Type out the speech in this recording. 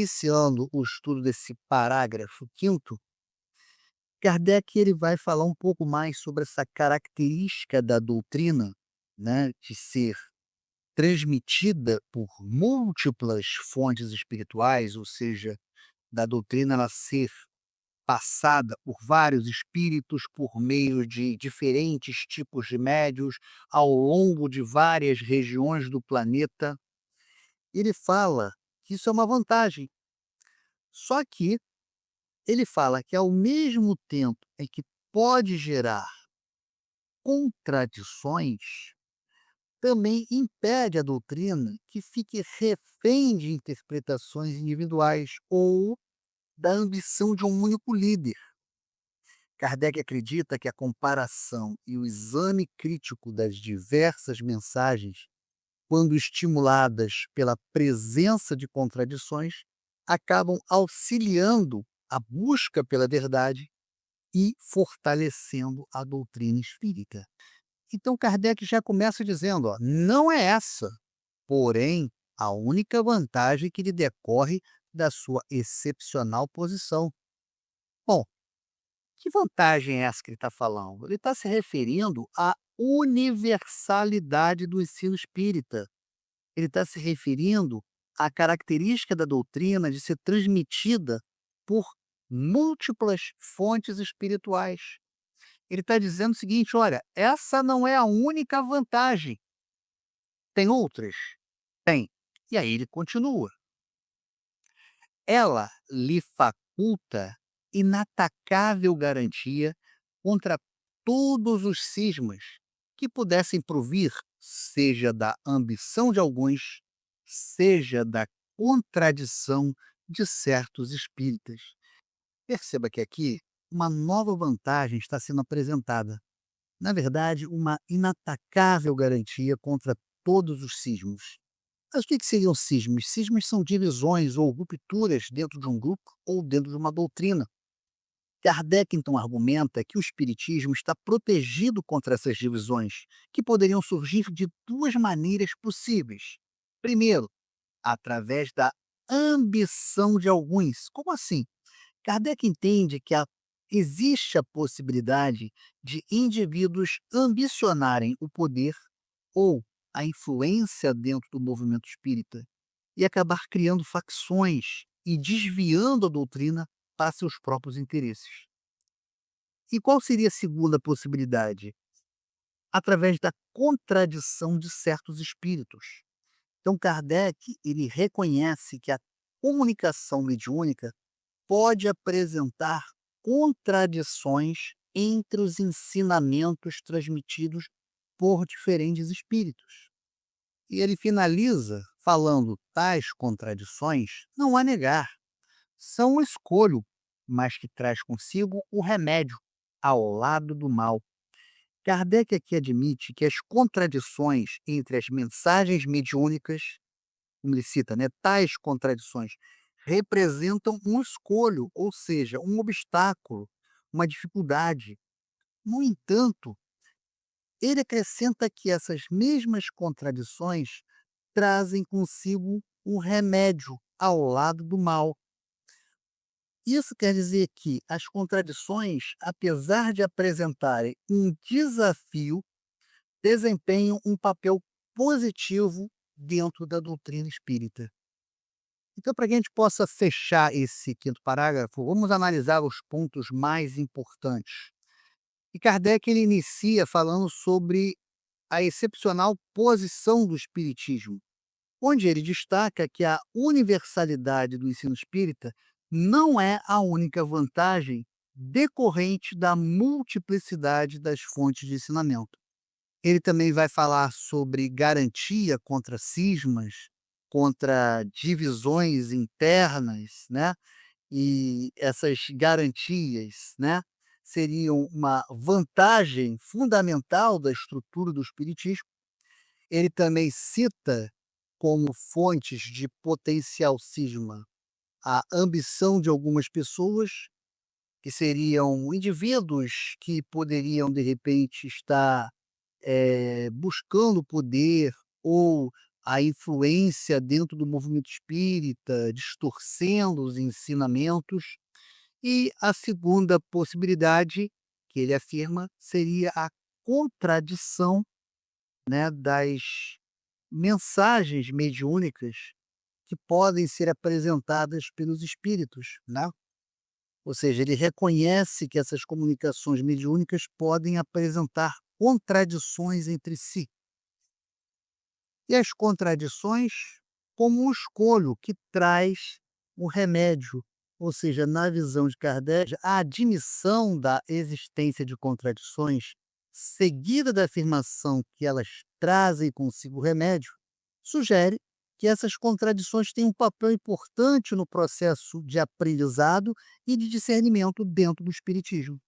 iniciando o estudo desse parágrafo quinto, Kardec ele vai falar um pouco mais sobre essa característica da doutrina, né, de ser transmitida por múltiplas fontes espirituais, ou seja, da doutrina ela ser passada por vários espíritos por meio de diferentes tipos de médios ao longo de várias regiões do planeta. Ele fala que isso é uma vantagem. Só que ele fala que ao mesmo tempo em que pode gerar contradições, também impede a doutrina que fique refém de interpretações individuais ou da ambição de um único líder. Kardec acredita que a comparação e o exame crítico das diversas mensagens, quando estimuladas pela presença de contradições, acabam auxiliando a busca pela verdade e fortalecendo a doutrina espírita. Então Kardec já começa dizendo, ó, não é essa, porém, a única vantagem que lhe decorre da sua excepcional posição. Bom, que vantagem é essa que ele está falando? Ele está se referindo à universalidade do ensino espírita. Ele está se referindo à característica da doutrina de ser transmitida por múltiplas fontes espirituais. Ele está dizendo o seguinte: olha, essa não é a única vantagem. Tem outras? Tem. E aí ele continua. Ela lhe faculta inatacável garantia contra todos os cismas que pudessem provir, seja da ambição de alguns, seja da contradição de certos espíritas. Perceba que aqui uma nova vantagem está sendo apresentada. Na verdade, uma inatacável garantia contra todos os cismos. Mas o que seriam cismas? Cismas são divisões ou rupturas dentro de um grupo ou dentro de uma doutrina. Kardec então argumenta que o Espiritismo está protegido contra essas divisões, que poderiam surgir de duas maneiras possíveis. Primeiro, através da ambição de alguns. Como assim? Kardec entende que existe a possibilidade de indivíduos ambicionarem o poder ou a influência dentro do movimento espírita e acabar criando facções e desviando a doutrina para seus próprios interesses. E qual seria a segunda possibilidade? Através da contradição de certos espíritos. Então Kardec ele reconhece que a comunicação mediúnica pode apresentar contradições entre os ensinamentos transmitidos por diferentes espíritos. E ele finaliza falando: tais contradições não há negar, são um escolho, mas que traz consigo o remédio ao lado do mal. Kardec aqui admite que as contradições entre as mensagens mediúnicas, como ele cita, né, tais contradições, representam um escolho, ou seja, um obstáculo, uma dificuldade. No entanto, ele acrescenta que essas mesmas contradições trazem consigo um remédio ao lado do mal. Isso quer dizer que as contradições, apesar de apresentarem um desafio, desempenham um papel positivo dentro da doutrina espírita. Então, para que a gente possa fechar esse quinto parágrafo, vamos analisar os pontos mais importantes. E Kardec ele inicia falando sobre a excepcional posição do espiritismo, onde ele destaca que a universalidade do ensino espírita não é a única vantagem decorrente da multiplicidade das fontes de ensinamento. Ele também vai falar sobre garantia contra cismas, contra divisões internas, né? E essas garantias, né, seriam uma vantagem fundamental da estrutura do espiritismo. Ele também cita como fontes de potencial cisma a ambição de algumas pessoas, que seriam indivíduos que poderiam, de repente, estar buscando poder ou a influência dentro do movimento espírita, distorcendo os ensinamentos. E a segunda possibilidade, que ele afirma, seria a contradição, né, das mensagens mediúnicas que podem ser apresentadas pelos espíritos, né? Ou seja, ele reconhece que essas comunicações mediúnicas podem apresentar contradições entre si. E as contradições, como um escolho que traz o remédio, ou seja, na visão de Kardec, a admissão da existência de contradições, seguida da afirmação que elas trazem consigo o remédio, sugere que essas contradições têm um papel importante no processo de aprendizado e de discernimento dentro do espiritismo.